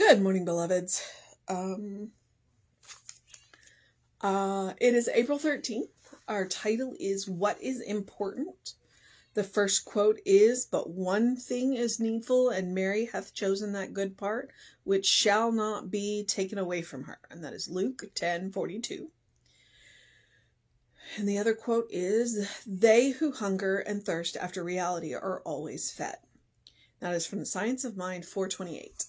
Good morning, beloveds. It is April 13th. Our title is What is Important? The first quote is, "But one thing is needful, and Mary hath chosen that good part, which shall not be taken away from her." And that is Luke 10:42. And the other quote is, "They who hunger and thirst after reality are always fed." That is from the Science of Mind 428.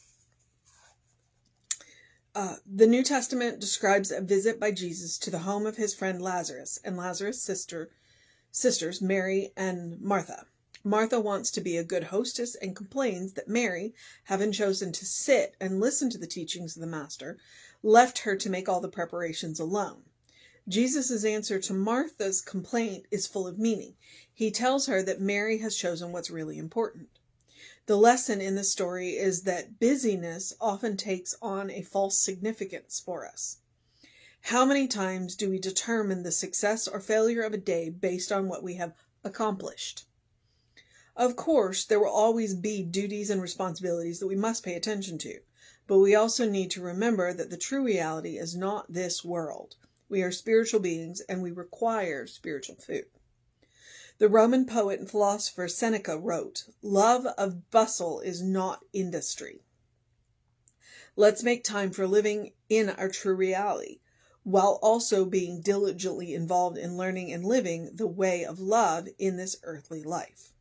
The New Testament describes a visit by Jesus to the home of his friend Lazarus and Lazarus' sisters, Mary and Martha. Martha wants to be a good hostess and complains that Mary, having chosen to sit and listen to the teachings of the Master, left her to make all the preparations alone. Jesus' answer to Martha's complaint is full of meaning. He tells her that Mary has chosen what's really important. The lesson in the story is that busyness often takes on a false significance for us. How many times do we determine the success or failure of a day based on what we have accomplished? Of course, there will always be duties and responsibilities that we must pay attention to, but we also need to remember that the true reality is not this world. We are spiritual beings and we require spiritual food. The Roman poet and philosopher Seneca wrote, "Love of bustle is not industry." Let's make time for living in our true reality, while also being diligently involved in learning and living the way of love in this earthly life.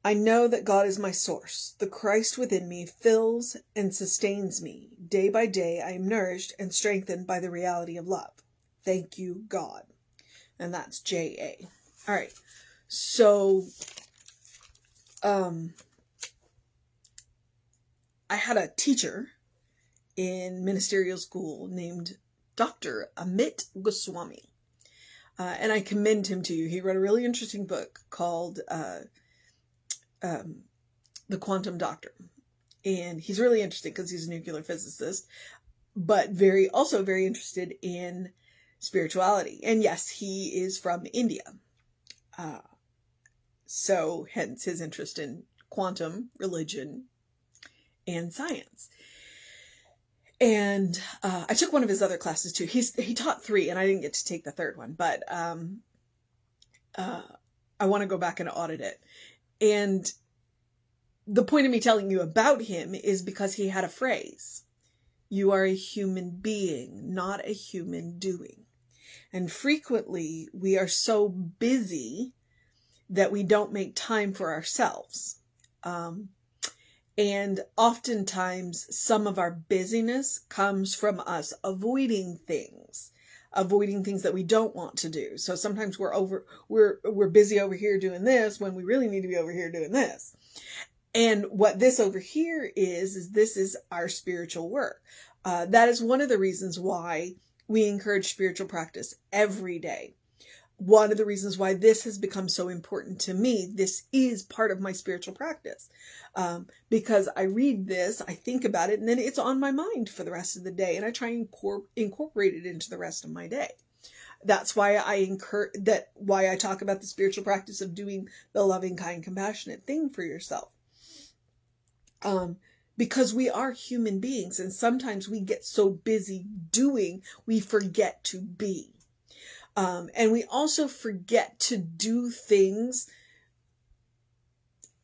I know that God is my source. The Christ within me fills and sustains me. Day by day I am nourished and strengthened by the reality of love. Thank you, God. And that's J.A. All right. So, I had a teacher in ministerial school named Dr. Amit Goswami. And I commend him to you. He wrote a really interesting book called The Quantum Doctor. And he's really interesting because he's a nuclear physicist, but also very interested in spirituality. And yes, he is from India. So hence his interest in quantum, religion, and science. And I took one of his other classes too. He taught 3, and I didn't get to take the 3rd one, but I want to go back and audit it. And the point of me telling you about him is because he had a phrase: "You are a human being, not a human doing." And frequently we are so busy that we don't make time for ourselves. And oftentimes some of our busyness comes from us avoiding things that we don't want to do. So sometimes we're busy over here doing this when we really need to be over here doing this. And what this over here is this is our spiritual work. That is one of the reasons why we encourage spiritual practice every day. One of the reasons why this has become so important to me, this is part of my spiritual practice. Because I read this, I think about it, and then it's on my mind for the rest of the day, and I try and incorporate it into the rest of my day. That's why why I talk about the spiritual practice of doing the loving, kind, compassionate thing for yourself. Because we are human beings, and sometimes we get so busy doing, we forget to be. And we also forget to do things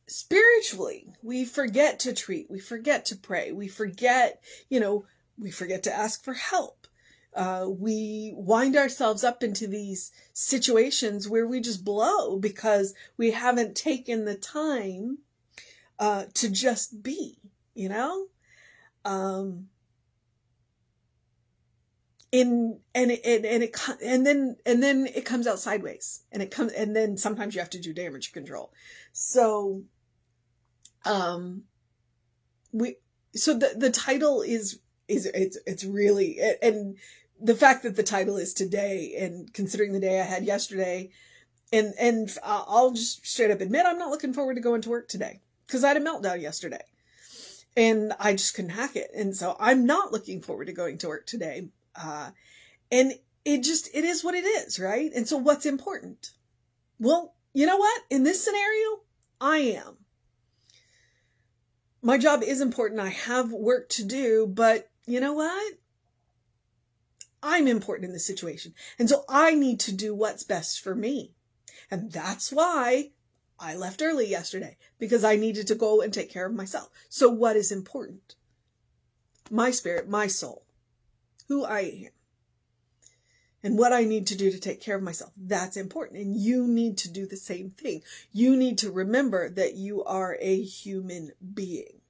spiritually. We forget to treat, we forget to pray, we forget to ask for help. We wind ourselves up into these situations where we just blow because we haven't taken the time to just be, and then it comes out sideways, and then sometimes you have to do damage control. So, the title is it's really, and the fact that the title is today, and considering the day I had yesterday, and I'll just straight up admit I'm not looking forward to going to work today because I had a meltdown yesterday and I just couldn't hack it. And so I'm not looking forward to going to work today. And it is what it is, right? And so what's important? Well, you know what? In this scenario, I am. my job is important. I have work to do, but you know what? I'm important in this situation. And so I need to do what's best for me. And that's why I left early yesterday, because I needed to go and take care of myself. So what is important? My spirit, my soul, who I am, and what I need to do to take care of myself. That's important. And you need to do the same thing. You need to remember that you are a human being.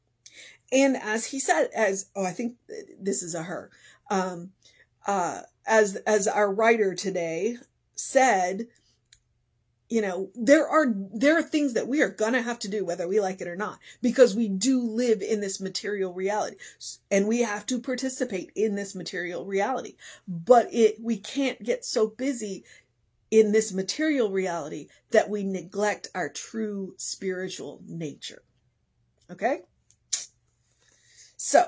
And as he said, I think this is a her, as our writer today said, you know, there are things that we are going to have to do whether we like it or not, because we do live in this material reality and we have to participate in this material reality. But we can't get so busy in this material reality that we neglect our true spiritual nature. Okay? So,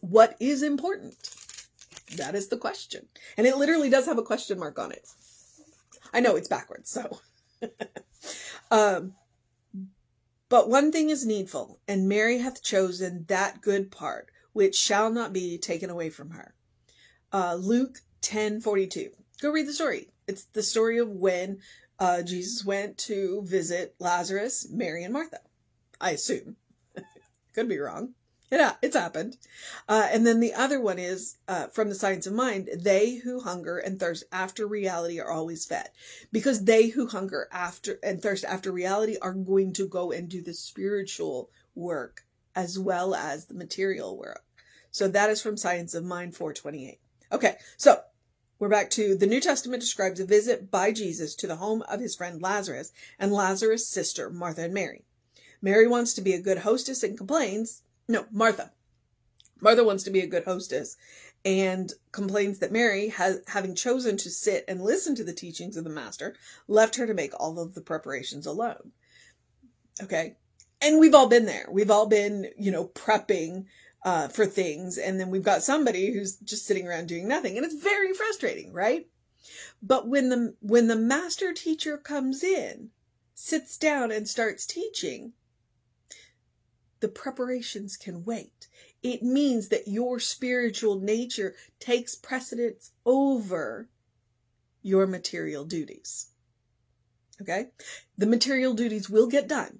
what is important? That is the question. And it literally does have a question mark on it. I know it's backwards, so. But one thing is needful, and Mary hath chosen that good part, which shall not be taken away from her. Luke 10:42. Go read the story. It's the story of when Jesus went to visit Lazarus, Mary, and Martha. I assume. Could be wrong. Yeah, it's happened. And then the other one is from the Science of Mind. They who hunger and thirst after reality are always fed, because they who hunger after and thirst after reality are going to go and do the spiritual work as well as the material work. So that is from Science of Mind 428. Okay, so we're back to the New Testament describes a visit by Jesus to the home of his friend Lazarus and Lazarus' sister, Martha and Mary. Mary wants to be a good hostess and complains. No, Martha. Martha wants to be a good hostess and complains that Mary, having chosen to sit and listen to the teachings of the master, left her to make all of the preparations alone. Okay? And we've all been there. We've all been, prepping for things, and then we've got somebody who's just sitting around doing nothing, and it's very frustrating, right? But when the master teacher comes in, sits down and starts teaching, the preparations can wait. It means that your spiritual nature takes precedence over your material duties. Okay? The material duties will get done.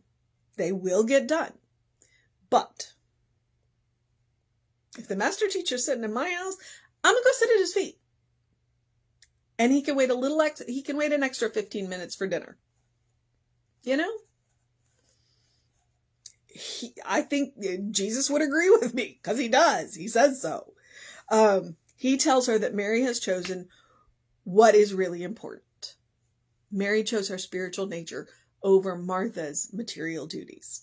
They will get done. But if the master teacher's sitting in my house, I'm going to go sit at his feet. And he can wait he can wait an extra 15 minutes for dinner. I think Jesus would agree with me, because he does. He says so. He tells her that Mary has chosen what is really important. Mary chose her spiritual nature over Martha's material duties.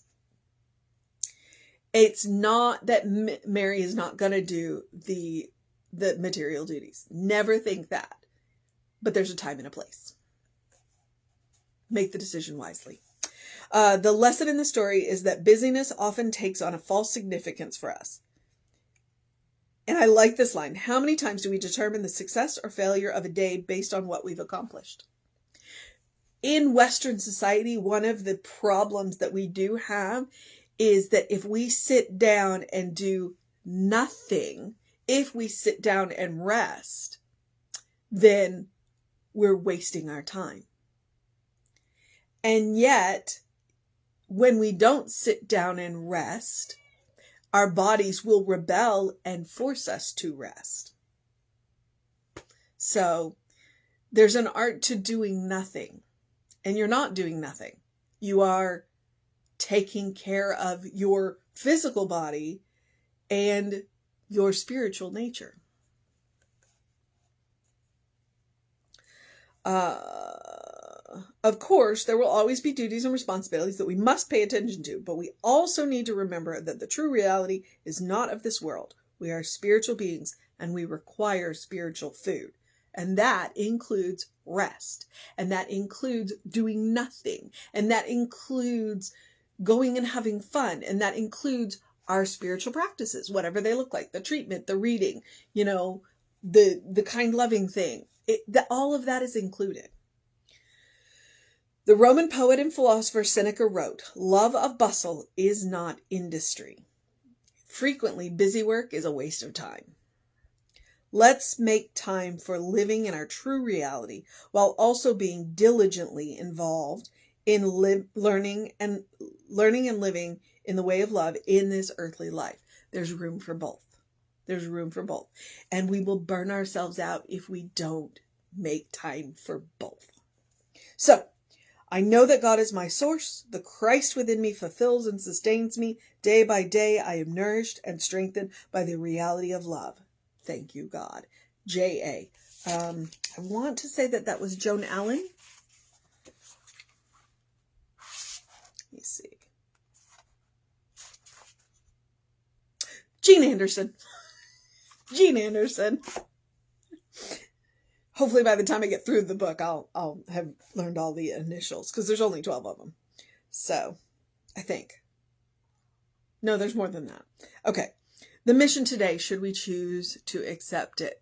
It's not that Mary is not going to do the material duties. Never think that. But there's a time and a place. Make the decision wisely. The lesson in the story is that busyness often takes on a false significance for us. And I like this line. How many times do we determine the success or failure of a day based on what we've accomplished? In Western society, one of the problems that we do have is that if we sit down and do nothing, if we sit down and rest, then we're wasting our time. And yet, when we don't sit down and rest, our bodies will rebel and force us to rest. So there's an art to doing nothing. And you're not doing nothing. You are taking care of your physical body and your spiritual nature. Of course, there will always be duties and responsibilities that we must pay attention to, but we also need to remember that the true reality is not of this world. We are spiritual beings, and we require spiritual food. And that includes rest. And that includes doing nothing. And that includes going and having fun. And that includes our spiritual practices, whatever they look like, the treatment, the reading, the kind, loving thing. All of that is included. The Roman poet and philosopher Seneca wrote, "Love of bustle is not industry. Frequently, busy work is a waste of time." Let's make time for living in our true reality while also being diligently involved in learning and living in the way of love in this earthly life. There's room for both. There's room for both. And we will burn ourselves out if we don't make time for both. So, I know that God is my source. The Christ within me fulfills and sustains me. Day by day, I am nourished and strengthened by the reality of love. Thank you, God. J.A. I want to say that was Joan Allen. Let me see. Jean Anderson. Jean Anderson. Hopefully by the time I get through the book, I'll have learned all the initials, because there's only 12 of them. So, I think. No, there's more than that. Okay. The mission today, should we choose to accept it?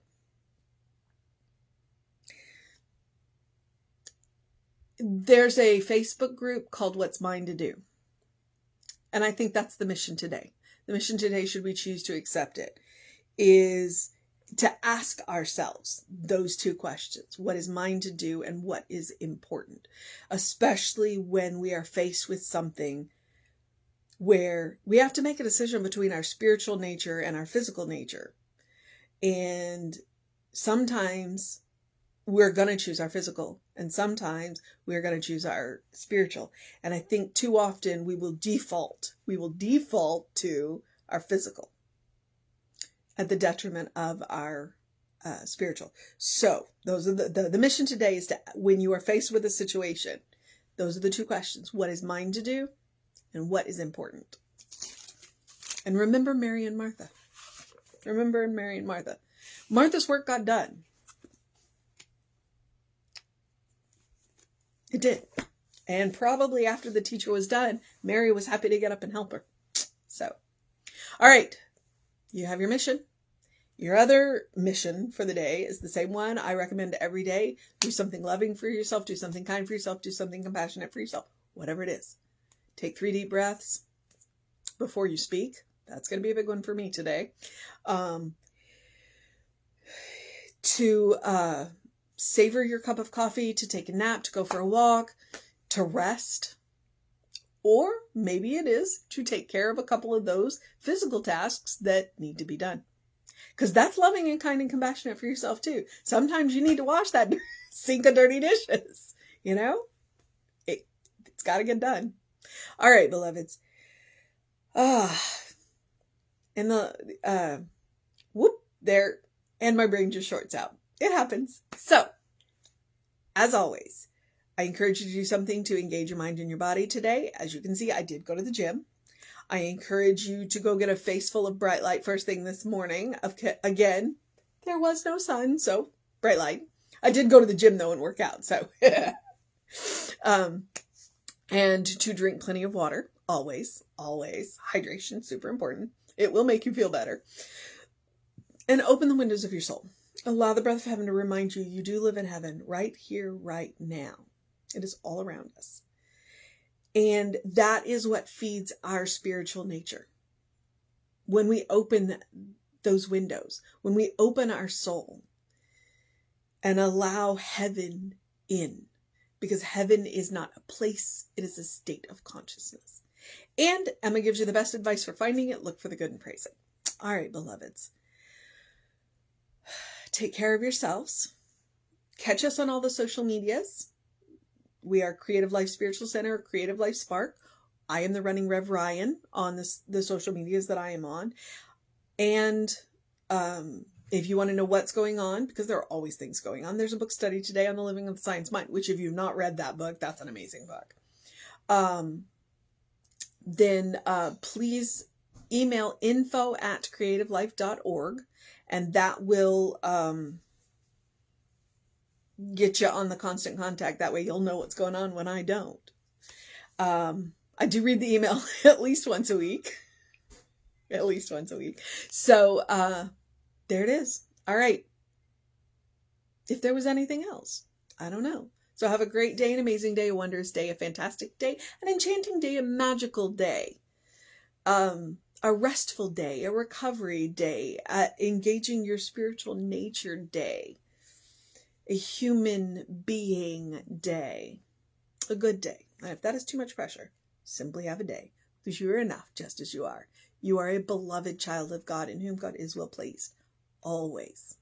There's a Facebook group called What's Mine to Do. And I think that's the mission today. The mission today, should we choose to accept it, is to ask ourselves those two questions. What is mine to do and what is important? Especially when we are faced with something where we have to make a decision between our spiritual nature and our physical nature. And sometimes we're going to choose our physical, and sometimes we're going to choose our spiritual. And I think too often we will default to our physical at the detriment of our spiritual. So those are the mission today, is to, when you are faced with a situation, those are the two questions. What is mine to do and what is important? And remember Mary and Martha. Remember Mary and Martha. Martha's work got done. It did. And probably after the teacher was done, Mary was happy to get up and help her. So, all right. You have your mission. Your other mission for the day is the same one I recommend every day. Do something loving for yourself. Do something kind for yourself. Do something compassionate for yourself. Whatever it is. Take 3 deep breaths before you speak. That's going to be a big one for me today. To savor your cup of coffee, to take a nap, to go for a walk, to rest. Or maybe it is to take care of a couple of those physical tasks that need to be done. Because that's loving and kind and compassionate for yourself too. Sometimes you need to wash that sink of dirty dishes. You know? It's got to get done. All right, beloveds. And there, and my brain just shorts out. It happens. So, as always, I encourage you to do something to engage your mind and your body today. As you can see, I did go to the gym. I encourage you to go get a face full of bright light first thing this morning. Again, there was no sun, so bright light. I did go to the gym though and work out, so. And to drink plenty of water. Always. Hydration, super important. It will make you feel better. And open the windows of your soul. Allow the breath of heaven to remind you, you do live in heaven right here, right now. It is all around us. And that is what feeds our spiritual nature. When we open those windows, when we open our soul and allow heaven in, because heaven is not a place, it is a state of consciousness. And Emma gives you the best advice for finding it. Look for the good and praise it. All right, beloveds. Take care of yourselves. Catch us on all the social medias. We are Creative Life Spiritual Center, Creative Life Spark. I am the Running Rev Ryan on the social medias that I am on. And if you want to know what's going on, because there are always things going on, there's a book study today on the Living of the Science Mind, which if you've not read that book, that's an amazing book. Then please email info@creativelife.org, and that will get you on the constant contact. That way you'll know what's going on when I don't. I do read the email at least once a week. So there it is. All right. If there was anything else, I don't know. So have a great day, an amazing day, a wondrous day, a fantastic day, an enchanting day, a magical day, a restful day, a recovery day, engaging your spiritual nature day, a human being day, a good day. And if that is too much pressure, simply have a day, because you are enough just as you are. You are a beloved child of God in whom God is well pleased, always.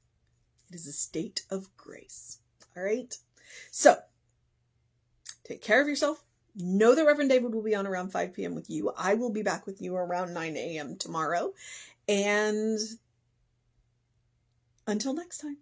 It is a state of grace. All right? So, take care of yourself. Know that Reverend David will be on around 5 p.m. with you. I will be back with you around 9 a.m. tomorrow. And until next time.